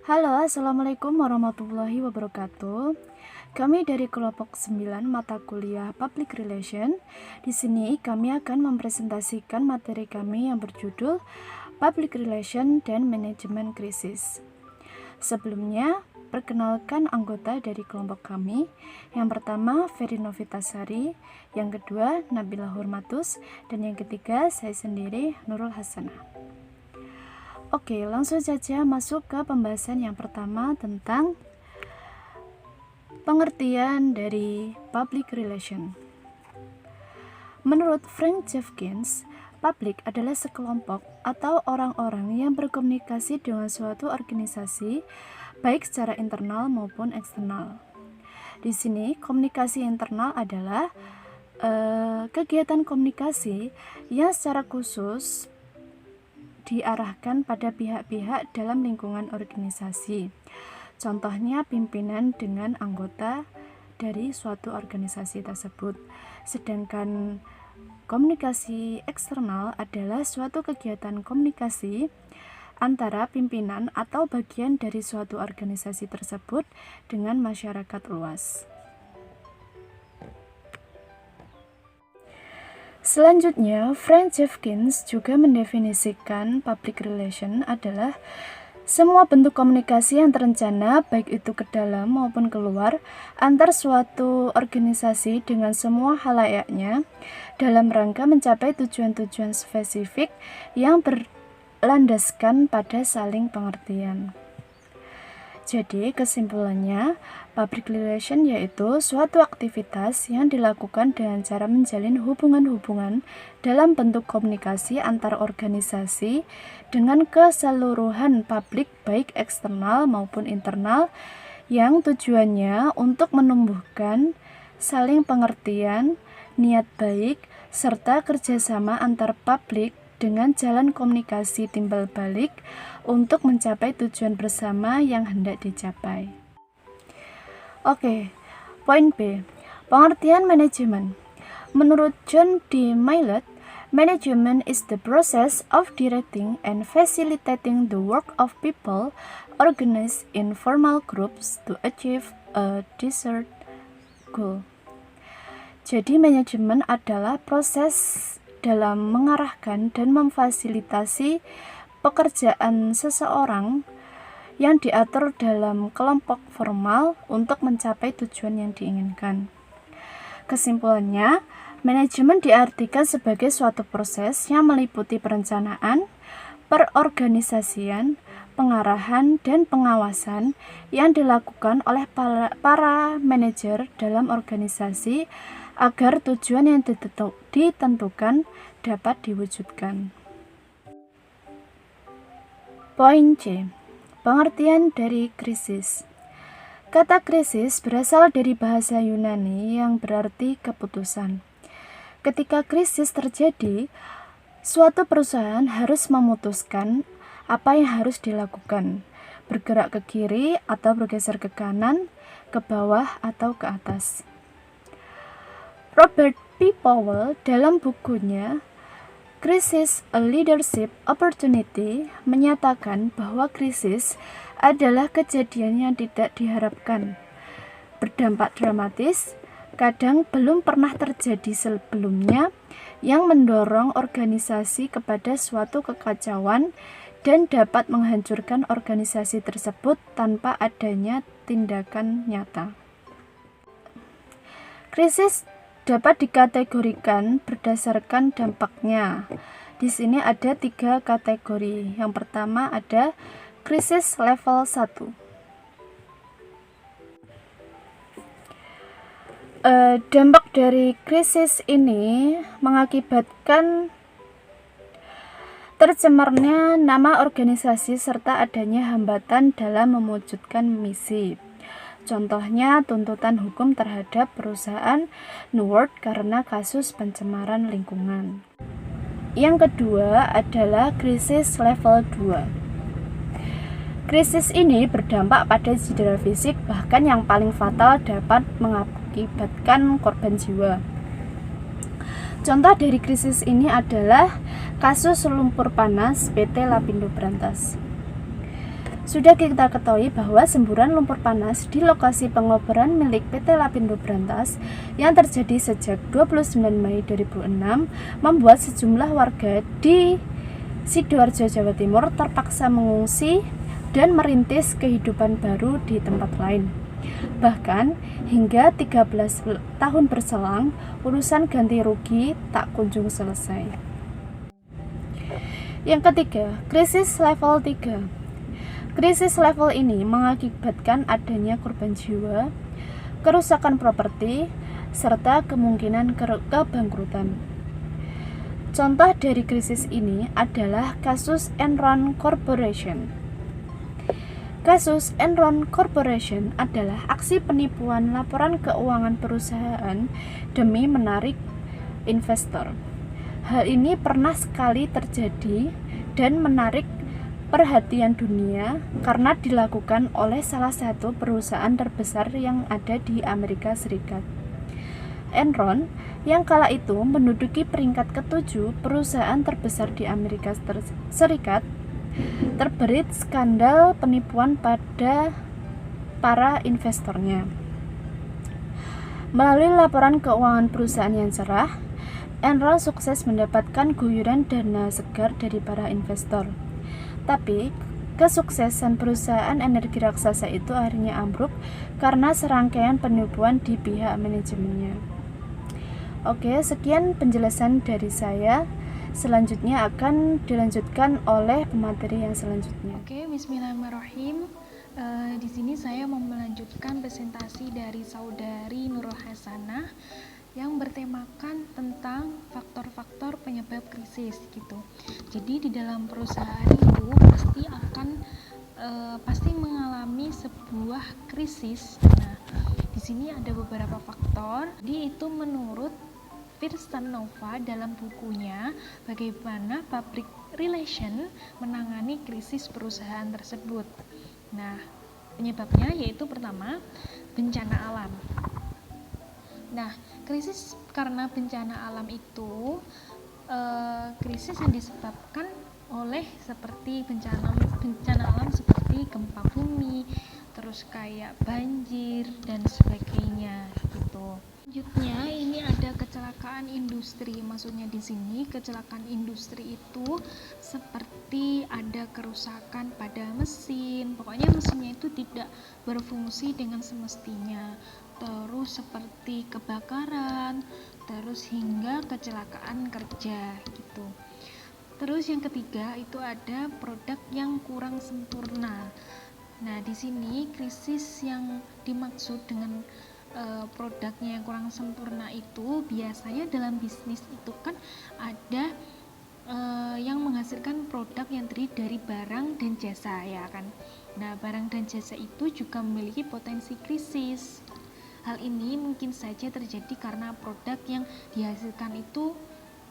Halo, Assalamualaikum warahmatullahi wabarakatuh. Kami dari kelompok 9 mata kuliah Public Relation. Di sini kami akan mempresentasikan materi kami yang berjudul Public Relation dan Manajemen Krisis. Sebelumnya, perkenalkan anggota dari kelompok kami. Yang pertama, Ferry Novitasari, yang kedua, Nabila Hurmatus, dan yang ketiga, saya sendiri, Nurul Hasanah. Oke, langsung saja masuk ke pembahasan yang pertama tentang pengertian dari public relation. Menurut Frank Jeffkins, publik adalah sekelompok atau orang-orang yang berkomunikasi dengan suatu organisasi, baik secara internal maupun eksternal. Di sini, komunikasi internal adalah kegiatan komunikasi yang secara khusus diarahkan pada pihak-pihak dalam lingkungan organisasi. Contohnya pimpinan dengan anggota dari suatu organisasi tersebut. Sedangkan komunikasi eksternal adalah suatu kegiatan komunikasi antara pimpinan atau bagian dari suatu organisasi tersebut dengan masyarakat luas. Selanjutnya, Frank Jeffkins juga mendefinisikan public relation adalah semua bentuk komunikasi yang terencana, baik itu ke dalam maupun keluar, antar suatu organisasi dengan semua halayaknya dalam rangka mencapai tujuan-tujuan spesifik yang berlandaskan pada saling pengertian. Jadi, kesimpulannya, public relation yaitu suatu aktivitas yang dilakukan dengan cara menjalin hubungan-hubungan dalam bentuk komunikasi antar organisasi dengan keseluruhan publik baik eksternal maupun internal yang tujuannya untuk menumbuhkan saling pengertian, niat baik, serta kerjasama antar publik dengan jalan komunikasi timbal balik untuk mencapai tujuan bersama yang hendak dicapai. Oke, poin B. Pengertian manajemen. Menurut John D. Maillet, management is the process of directing and facilitating the work of people organized in formal groups to achieve a desired goal. Jadi, manajemen adalah proses dalam mengarahkan dan memfasilitasi pekerjaan seseorang yang diatur dalam kelompok formal untuk mencapai tujuan yang diinginkan. Kesimpulannya, manajemen diartikan sebagai suatu proses yang meliputi perencanaan, perorganisasian, pengarahan, dan pengawasan yang dilakukan oleh para manajer dalam organisasi agar tujuan yang ditentukan dapat diwujudkan. Poin C. Pengertian dari krisis. Kata krisis berasal dari bahasa Yunani yang berarti keputusan. Ketika krisis terjadi, suatu perusahaan harus memutuskan apa yang harus dilakukan, bergerak ke kiri atau bergeser ke kanan, ke bawah atau ke atas. Robert P. Powell dalam bukunya Crisis: A Leadership Opportunity menyatakan bahwa krisis adalah kejadian yang tidak diharapkan, berdampak dramatis, kadang belum pernah terjadi sebelumnya, yang mendorong organisasi kepada suatu kekacauan dan dapat menghancurkan organisasi tersebut tanpa adanya tindakan nyata. Krisis dapat dikategorikan berdasarkan dampaknya. Di sini ada 3 kategori. Yang pertama ada krisis level 1. Dampak dari krisis ini mengakibatkan tercemarnya nama organisasi serta adanya hambatan dalam mewujudkan misi. Contohnya tuntutan hukum terhadap perusahaan Nuward karena kasus pencemaran lingkungan. Yang kedua adalah krisis level 2. Krisis ini berdampak pada cedera fisik, bahkan yang paling fatal dapat mengakibatkan korban jiwa. Contoh dari krisis ini adalah kasus lumpur panas PT Lapindo Brantas. Sudah kita ketahui bahwa semburan lumpur panas di lokasi pengoboran milik PT Lapindo Brantas yang terjadi sejak 29 Mei 2006 membuat sejumlah warga di Sidoarjo, Jawa Timur terpaksa mengungsi dan merintis kehidupan baru di tempat lain. Bahkan hingga 13 tahun berselang, urusan ganti rugi tak kunjung selesai. Yang ketiga, krisis level 3. Krisis level ini mengakibatkan adanya korban jiwa, kerusakan properti, serta kemungkinan kebangkrutan. Contoh dari krisis ini adalah kasus Enron Corporation. Kasus Enron Corporation adalah aksi penipuan laporan keuangan perusahaan demi menarik investor. Hal ini pernah sekali terjadi dan menarik perhatian dunia karena dilakukan oleh salah satu perusahaan terbesar yang ada di Amerika Serikat. Enron yang kala itu menduduki peringkat ke-7 perusahaan terbesar di Amerika Serikat terbelit skandal penipuan pada para investornya. Melalui laporan keuangan perusahaan yang cerah, Enron sukses mendapatkan guyuran dana segar dari para investor. Tapi, kesuksesan perusahaan energi raksasa itu akhirnya ambruk karena serangkaian penipuan di pihak manajemennya. Oke, sekian penjelasan dari saya. Selanjutnya akan dilanjutkan oleh pemateri yang selanjutnya. Oke, bismillahirrahmanirrahim. Di sini saya mau melanjutkan presentasi dari saudari Nurul Hasanah yang bertemakan tentang faktor-faktor penyebab krisis gitu. Jadi di dalam perusahaan itu pasti mengalami sebuah krisis. Nah, di sini ada beberapa faktor. Jadi itu menurut First Nova dalam bukunya Bagaimana Public Relation Menangani Krisis Perusahaan Tersebut. Nah, penyebabnya yaitu pertama, bencana alam. Nah, krisis karena bencana alam itu krisis yang disebabkan oleh seperti bencana alam seperti gempa bumi, terus kayak banjir dan sebagainya gitu. Selanjutnya ini ada kecelakaan industri. Maksudnya di sini kecelakaan industri itu seperti ada kerusakan pada mesin. Pokoknya mesinnya itu tidak berfungsi dengan semestinya. Terus seperti kebakaran, terus hingga kecelakaan kerja gitu. Terus yang ketiga itu ada produk yang kurang sempurna. Nah, di sini krisis yang dimaksud dengan produknya yang kurang sempurna itu biasanya dalam bisnis itu kan ada yang menghasilkan produk yang terdiri dari barang dan jasa, ya kan. Nah, barang dan jasa itu juga memiliki potensi krisis. Hal ini mungkin saja terjadi karena produk yang dihasilkan itu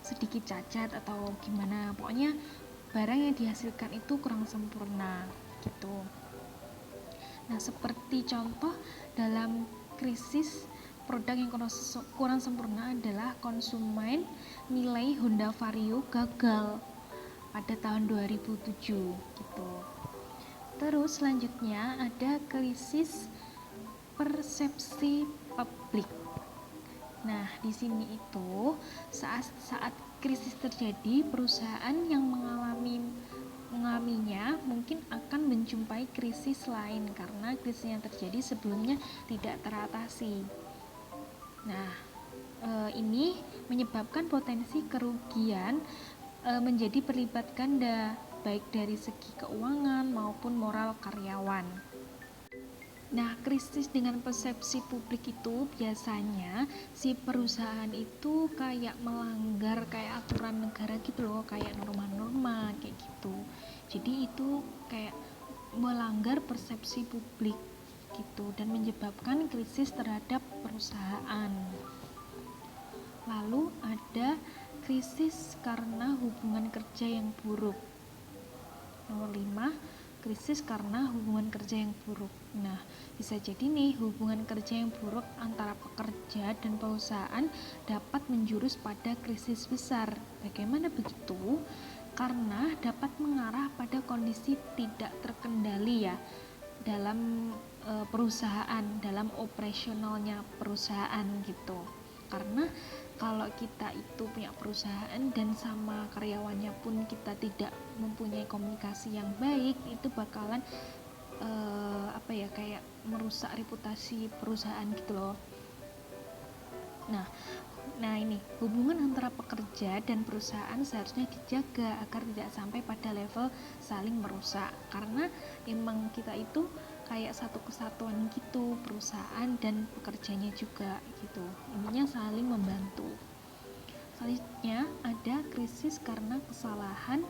sedikit cacat atau gimana, pokoknya barang yang dihasilkan itu kurang sempurna gitu. Nah, seperti contoh dalam krisis produk yang kurang sempurna adalah konsumen nilai Honda Vario gagal pada tahun 2007 gitu. Terus selanjutnya ada krisis persepsi publik. Nah, di sini itu saat krisis terjadi, perusahaan yang mengalaminya mungkin akan menjumpai krisis lain karena krisis yang terjadi sebelumnya tidak teratasi. Nah, ini menyebabkan potensi kerugian menjadi berlipat ganda, baik dari segi keuangan maupun moral karyawan. Nah, krisis dengan persepsi publik itu biasanya si perusahaan itu kayak melanggar kayak aturan negara gitu loh, kayak norma-norma kayak gitu. Jadi itu kayak melanggar persepsi publik gitu dan menyebabkan krisis terhadap perusahaan. Lalu ada krisis karena hubungan kerja yang buruk. Nomor 5, krisis karena hubungan kerja yang buruk. Nah, bisa jadi nih hubungan kerja yang buruk antara pekerja dan perusahaan dapat menjurus pada krisis besar. Bagaimana begitu? karena dapat mengarah pada kondisi tidak terkendali ya dalam perusahaan, dalam operasionalnya perusahaan gitu. Karena kalau kita itu punya perusahaan dan sama karyawannya pun kita tidak mempunyai komunikasi yang baik, itu bakalan kayak merusak reputasi perusahaan gitu loh. Nah ini hubungan antara pekerja dan perusahaan seharusnya dijaga agar tidak sampai pada level saling merusak, karena emang kita itu kayak satu kesatuan gitu, perusahaan dan pekerjanya juga gitu, intinya saling membantu. Selanjutnya ada krisis karena kesalahan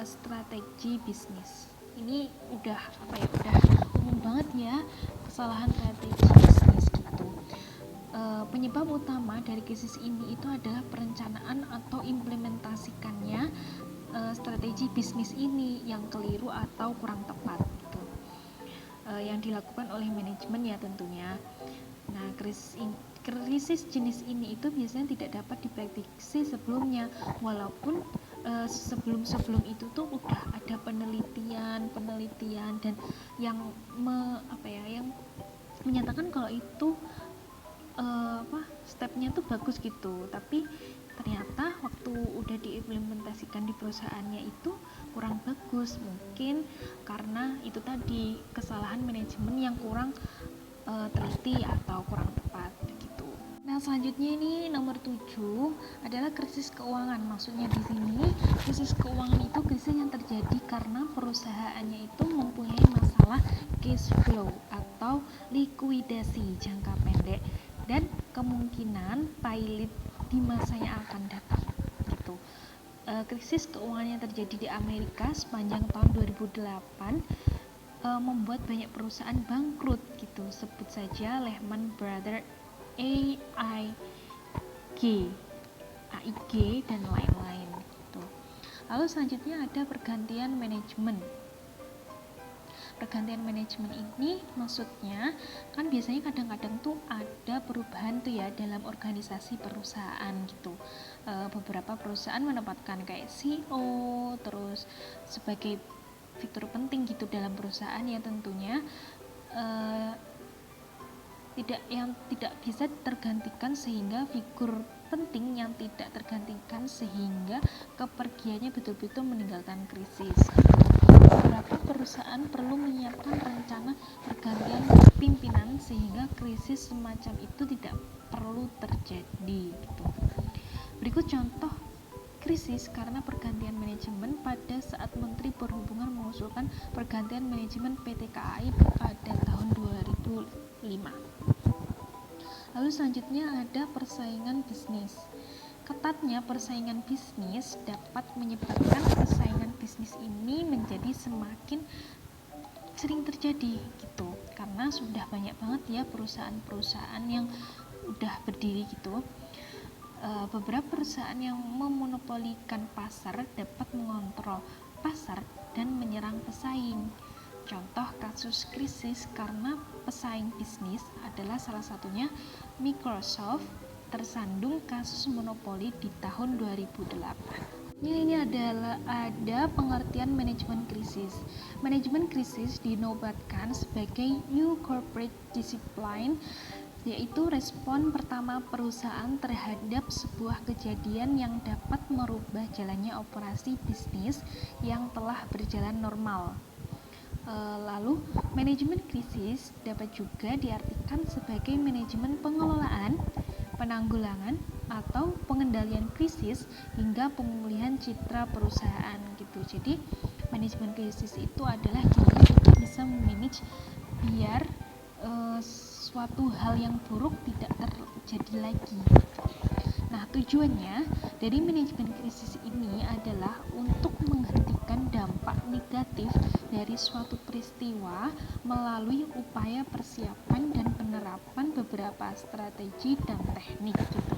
strategi bisnis. Ini udah umum banget ya, kesalahan strategi bisnis gitu. Penyebab utama dari krisis ini itu adalah perencanaan atau implementasikannya strategi bisnis ini yang keliru atau kurang tepat gitu. Yang dilakukan oleh manajemen ya tentunya. Nah, krisis jenis ini itu biasanya tidak dapat diprediksi sebelumnya, walaupun sebelum itu tuh udah ada penelitian dan yang yang menyatakan kalau itu stepnya tuh bagus gitu, tapi ternyata waktu udah diimplementasikan di perusahaannya itu kurang bagus, mungkin karena itu tadi kesalahan manajemen yang kurang teliti atau kurang tepat gitu. Nah, selanjutnya ini nomor 7 adalah krisis keuangan. Maksudnya di sini krisis keuangan itu krisis yang terjadi karena perusahaannya itu mempunyai masalah cash flow atau likuidasi jangka pendek dan kemungkinan pilot di masa yang akan datang gitu. Krisis keuangan yang terjadi di Amerika sepanjang tahun 2008 membuat banyak perusahaan bangkrut gitu. Sebut saja Lehman Brothers, AIG dan lain-lain gitu. Lalu selanjutnya ada pergantian manajemen. Pergantian manajemen ini maksudnya kan biasanya kadang-kadang tuh ada perubahan tuh ya dalam organisasi perusahaan gitu. Beberapa perusahaan menempatkan kayak CEO terus sebagai fitur penting gitu dalam perusahaan ya tentunya tidak bisa tergantikan, sehingga figur penting yang tidak tergantikan sehingga kepergiannya betul-betul meninggalkan krisis. Beberapa perusahaan perlu menyiapkan rencana pergantian pimpinan sehingga krisis semacam itu tidak perlu terjadi gitu. Berikut contoh krisis karena pergantian manajemen pada saat Menteri Perhubungan mengusulkan pergantian manajemen PT KAI pada tahun 2005. Lalu selanjutnya ada persaingan bisnis. Ketatnya persaingan bisnis dapat menyebabkan persaingan bisnis ini menjadi semakin sering terjadi gitu, karena sudah banyak banget ya perusahaan-perusahaan yang udah berdiri gitu. Beberapa perusahaan yang memonopolikan pasar dapat mengontrol pasar dan menyerang pesaing. Contoh kasus krisis karena pesaing bisnis adalah salah satunya Microsoft tersandung kasus monopoli di tahun 2008. Ini adalah ada pengertian manajemen krisis. Manajemen krisis dinobatkan sebagai new corporate discipline, yaitu respon pertama perusahaan terhadap sebuah kejadian yang dapat merubah jalannya operasi bisnis yang telah berjalan normal. Lalu manajemen krisis dapat juga diartikan sebagai manajemen pengelolaan, penanggulangan atau pengendalian krisis hingga pemulihan citra perusahaan gitu. Jadi manajemen krisis itu adalah gimana kita bisa memanage biar suatu hal yang buruk tidak terjadi lagi. Nah, tujuannya dari manajemen krisis ini adalah untuk menghentikan dampak negatif dari suatu peristiwa melalui upaya persiapan dan penerapan beberapa strategi dan teknik gitu.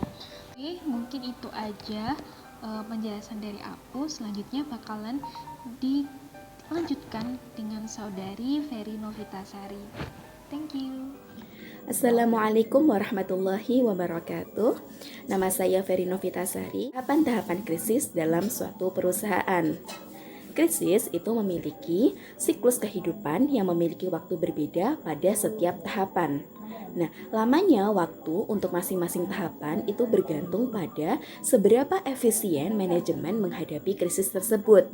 Oke, mungkin itu aja penjelasan dari aku. Selanjutnya bakalan dilanjutkan dengan saudari Ferry Novitasari. Thank you. Assalamualaikum warahmatullahi wabarakatuh. Nama saya Ferry Novitasari. Tahapan-tahapan krisis dalam suatu perusahaan. Krisis itu memiliki siklus kehidupan yang memiliki waktu berbeda pada setiap tahapan. Nah, lamanya waktu untuk masing-masing tahapan itu bergantung pada seberapa efisien manajemen menghadapi krisis tersebut.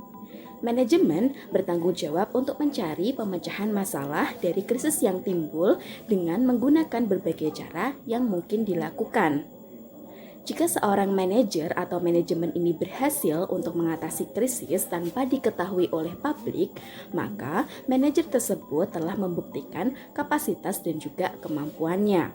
Manajemen bertanggung jawab untuk mencari pemecahan masalah dari krisis yang timbul dengan menggunakan berbagai cara yang mungkin dilakukan. Jika seorang manajer atau manajemen ini berhasil untuk mengatasi krisis tanpa diketahui oleh publik, maka manajer tersebut telah membuktikan kapasitas dan juga kemampuannya.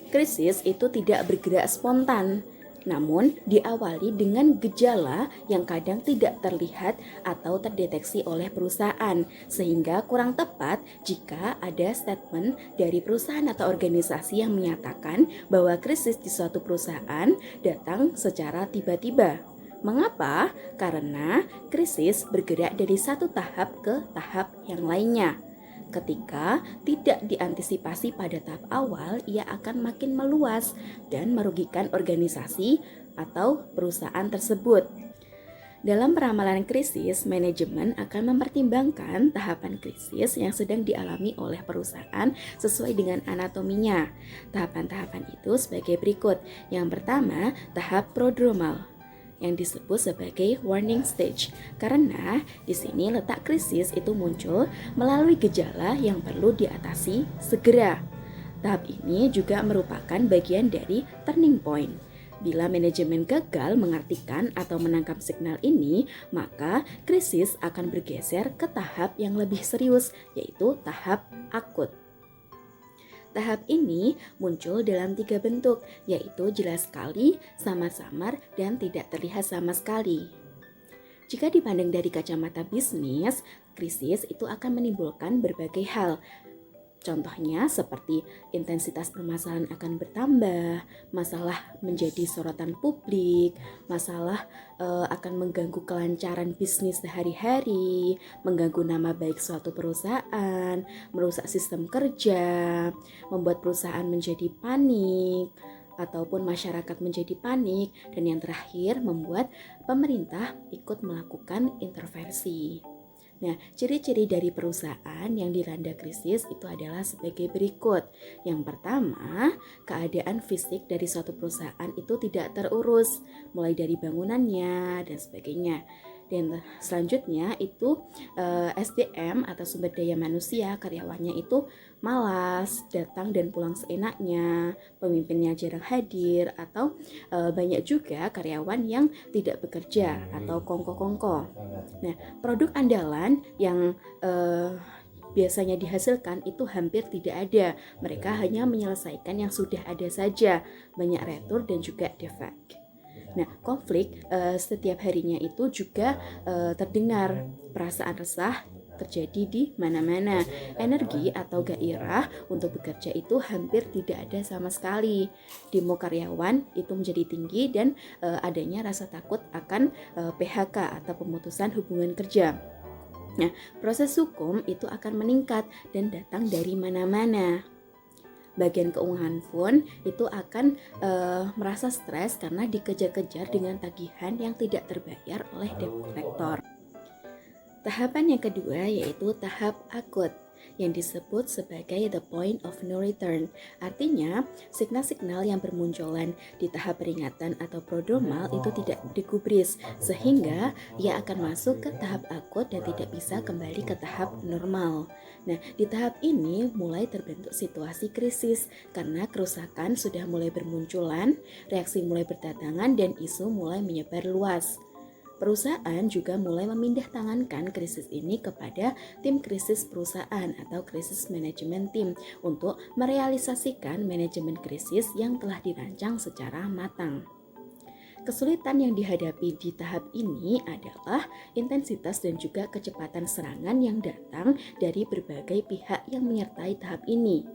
Krisis itu tidak bergerak spontan, namun diawali dengan gejala yang kadang tidak terlihat atau terdeteksi oleh perusahaan, sehingga kurang tepat jika ada statement dari perusahaan atau organisasi yang menyatakan bahwa krisis di suatu perusahaan datang secara tiba-tiba. Mengapa? Karena krisis bergerak dari satu tahap ke tahap yang lainnya. Ketika tidak diantisipasi pada tahap awal, ia akan makin meluas dan merugikan organisasi atau perusahaan tersebut. Dalam peramalan krisis, manajemen akan mempertimbangkan tahapan krisis yang sedang dialami oleh perusahaan sesuai dengan anatominya. Tahapan-tahapan itu sebagai berikut. Yang pertama, tahap prodromal yang disebut sebagai warning stage, karena di sini letak krisis itu muncul melalui gejala yang perlu diatasi segera. Tahap ini juga merupakan bagian dari turning point. Bila manajemen gagal mengartikan atau menangkap signal ini, maka krisis akan bergeser ke tahap yang lebih serius, yaitu tahap akut. Tahap ini muncul dalam 3 bentuk, yaitu jelas sekali, samar-samar, dan tidak terlihat sama sekali. Jika dipandang dari kacamata bisnis, krisis itu akan menimbulkan berbagai hal. Contohnya seperti intensitas permasalahan akan bertambah, masalah menjadi sorotan publik, masalah akan mengganggu kelancaran bisnis sehari-hari, mengganggu nama baik suatu perusahaan, merusak sistem kerja, membuat perusahaan menjadi panik, ataupun masyarakat menjadi panik, dan yang terakhir membuat pemerintah ikut melakukan intervensi. Nah, ciri-ciri dari perusahaan yang dilanda krisis itu adalah sebagai berikut. Yang pertama, keadaan fisik dari suatu perusahaan itu tidak terurus, mulai dari bangunannya dan sebagainya. Dan selanjutnya itu SDM atau sumber daya manusia, karyawannya itu malas, datang dan pulang seenaknya, pemimpinnya jarang hadir, atau banyak juga karyawan yang tidak bekerja atau kongko-kongko. Nah, produk andalan yang biasanya dihasilkan itu hampir tidak ada. Mereka hanya menyelesaikan yang sudah ada saja, banyak retur dan juga defect. Nah, konflik setiap harinya itu juga terdengar, perasaan resah terjadi di mana-mana. Energi atau gairah untuk bekerja itu hampir tidak ada sama sekali. Demo karyawan itu menjadi tinggi dan adanya rasa takut akan PHK atau pemutusan hubungan kerja. Nah, proses hukum itu akan meningkat dan datang dari mana-mana. Bagian keuangan pun itu akan merasa stres karena dikejar-kejar dengan tagihan yang tidak terbayar oleh debt collector. Tahapan yang kedua yaitu tahap akut yang disebut sebagai the point of no return. Artinya, signal-signal yang bermunculan di tahap peringatan atau prodromal itu tidak digubris, sehingga ia akan masuk ke tahap akut dan tidak bisa kembali ke tahap normal. Nah, di tahap ini mulai terbentuk situasi krisis karena kerusakan sudah mulai bermunculan, reaksi mulai berdatangan, dan isu mulai menyebar luas. Perusahaan juga mulai memindah tangankan krisis ini kepada tim krisis perusahaan atau krisis manajemen tim untuk merealisasikan manajemen krisis yang telah dirancang secara matang. Kesulitan yang dihadapi di tahap ini adalah intensitas dan juga kecepatan serangan yang datang dari berbagai pihak yang menyertai tahap ini.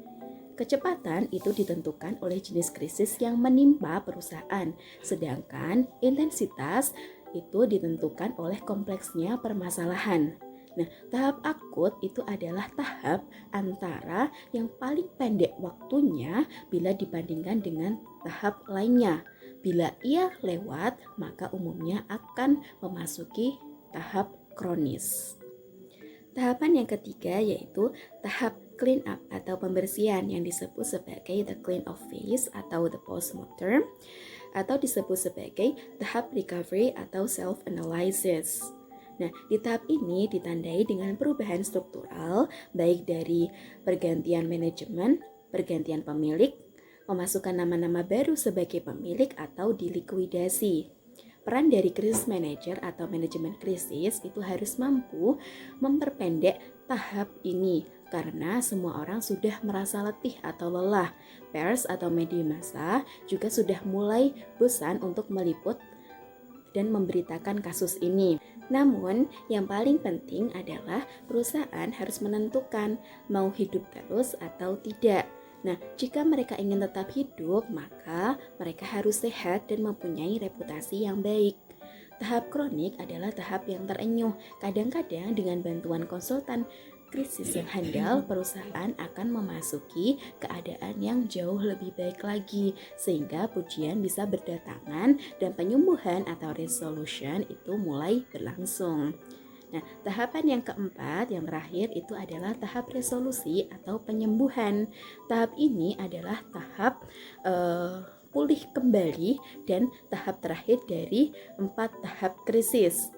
Kecepatan itu ditentukan oleh jenis krisis yang menimpa perusahaan, sedangkan intensitas itu ditentukan oleh kompleksnya permasalahan. Nah, tahap akut itu adalah tahap antara yang paling pendek waktunya bila dibandingkan dengan tahap lainnya. Bila ia lewat, maka umumnya akan memasuki tahap kronis. Tahapan yang ketiga yaitu tahap clean up atau pembersihan yang disebut sebagai the clean up phase atau the postmortem, atau disebut sebagai tahap recovery atau self-analysis. Nah, di tahap ini ditandai dengan perubahan struktural baik dari pergantian manajemen, pergantian pemilik, memasukkan nama-nama baru sebagai pemilik atau dilikuidasi. Peran dari krisis manager atau manajemen krisis itu harus mampu memperpendek tahap ini karena semua orang sudah merasa letih atau lelah. Pers atau media massa juga sudah mulai bosan untuk meliput dan memberitakan kasus ini. Namun, yang paling penting adalah perusahaan harus menentukan mau hidup terus atau tidak. Nah, jika mereka ingin tetap hidup, maka mereka harus sehat dan mempunyai reputasi yang baik. Tahap kronik adalah tahap yang terenyuh. Kadang-kadang dengan bantuan konsultan krisis yang handal, perusahaan akan memasuki keadaan yang jauh lebih baik lagi, sehingga pujian bisa berdatangan dan penyembuhan atau resolution itu mulai berlangsung. Nah, tahapan yang keempat, yang terakhir itu adalah tahap resolusi atau penyembuhan. Tahap ini adalah tahap pulih kembali dan tahap terakhir dari 4 tahap krisis.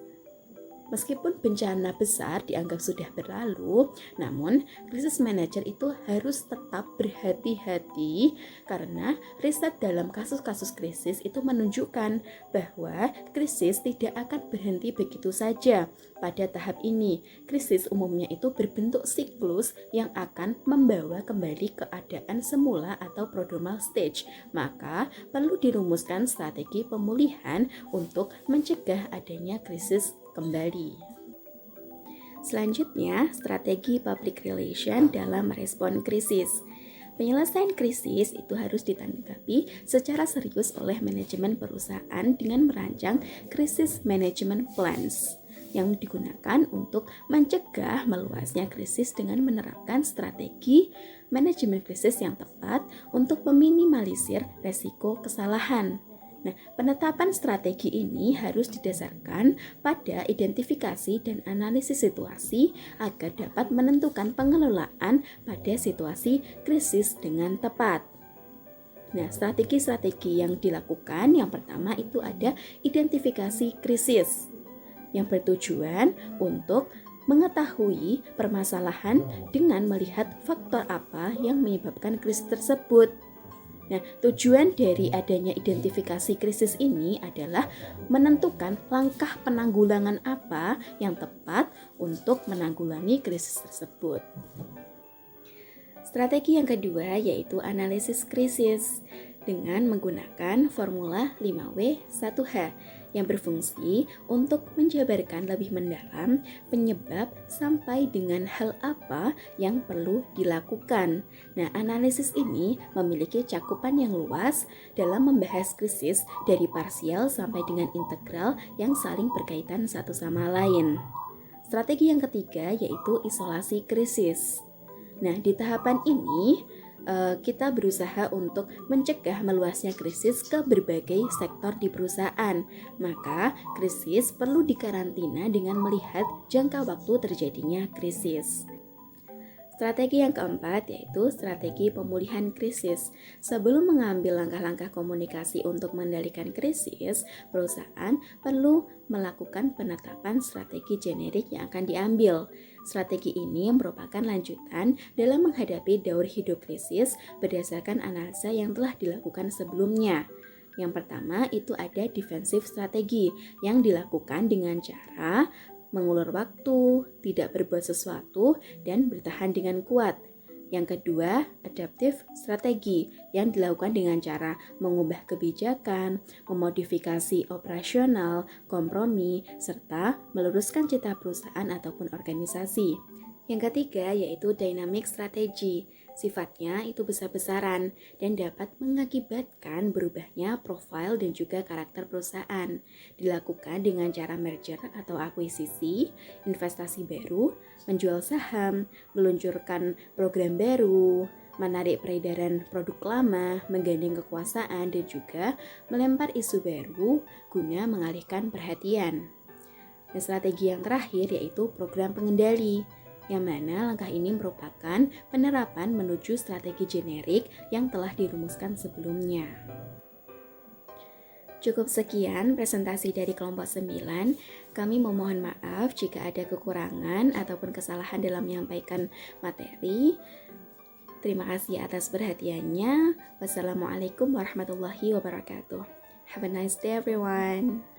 Meskipun bencana besar dianggap sudah berlalu, namun krisis manager itu harus tetap berhati-hati karena riset dalam kasus-kasus krisis itu menunjukkan bahwa krisis tidak akan berhenti begitu saja. Pada tahap ini, krisis umumnya itu berbentuk siklus yang akan membawa kembali keadaan semula atau prodromal stage. Maka perlu dirumuskan strategi pemulihan untuk mencegah adanya krisis kembali. Selanjutnya, strategi public relation dalam merespon krisis. Penyelesaian krisis itu harus ditanggapi secara serius oleh manajemen perusahaan dengan merancang krisis management plans yang digunakan untuk mencegah meluasnya krisis dengan menerapkan strategi manajemen krisis yang tepat untuk meminimalisir resiko kesalahan. Nah, penetapan strategi ini harus didasarkan pada identifikasi dan analisis situasi agar dapat menentukan pengelolaan pada situasi krisis dengan tepat. Nah, strategi-strategi yang dilakukan yang pertama itu ada identifikasi krisis yang bertujuan untuk mengetahui permasalahan dengan melihat faktor apa yang menyebabkan krisis tersebut. Nah, tujuan dari adanya identifikasi krisis ini adalah menentukan langkah penanggulangan apa yang tepat untuk menanggulangi krisis tersebut. Strategi yang kedua yaitu analisis krisis dengan menggunakan formula 5W1H yang berfungsi untuk menjabarkan lebih mendalam penyebab sampai dengan hal apa yang perlu dilakukan. Nah, analisis ini memiliki cakupan yang luas dalam membahas krisis dari parsial sampai dengan integral yang saling berkaitan satu sama lain. Strategi yang ketiga yaitu isolasi krisis. Nah, di tahapan ini kita berusaha untuk mencegah meluasnya krisis ke berbagai sektor di perusahaan. Maka krisis perlu dikarantina dengan melihat jangka waktu terjadinya krisis. Strategi yang keempat yaitu strategi pemulihan krisis. Sebelum mengambil langkah-langkah komunikasi untuk mengendalikan krisis, perusahaan perlu melakukan penetapan strategi generik yang akan diambil. Strategi ini merupakan lanjutan dalam menghadapi daur hidup krisis berdasarkan analisa yang telah dilakukan sebelumnya. Yang pertama itu ada defensive strategi yang dilakukan dengan cara mengulur waktu, tidak berbuat sesuatu, dan bertahan dengan kuat. Yang kedua, adaptive strategi yang dilakukan dengan cara mengubah kebijakan, memodifikasi operasional, kompromi, serta meluruskan cita perusahaan ataupun organisasi. Yang ketiga yaitu dynamic strategy. Sifatnya itu besar-besaran dan dapat mengakibatkan berubahnya profil dan juga karakter perusahaan. Dilakukan dengan cara merger atau akuisisi, investasi baru, menjual saham, meluncurkan program baru, menarik peredaran produk lama, menggandeng kekuasaan, dan juga melempar isu baru guna mengalihkan perhatian. Dan strategi yang terakhir yaitu program pengendali, yang mana langkah ini merupakan penerapan menuju strategi generik yang telah dirumuskan sebelumnya. Cukup sekian presentasi dari kelompok 9. Kami memohon maaf jika ada kekurangan ataupun kesalahan dalam menyampaikan materi. Terima kasih atas perhatiannya. Wassalamualaikum warahmatullahi wabarakatuh. Have a nice day everyone.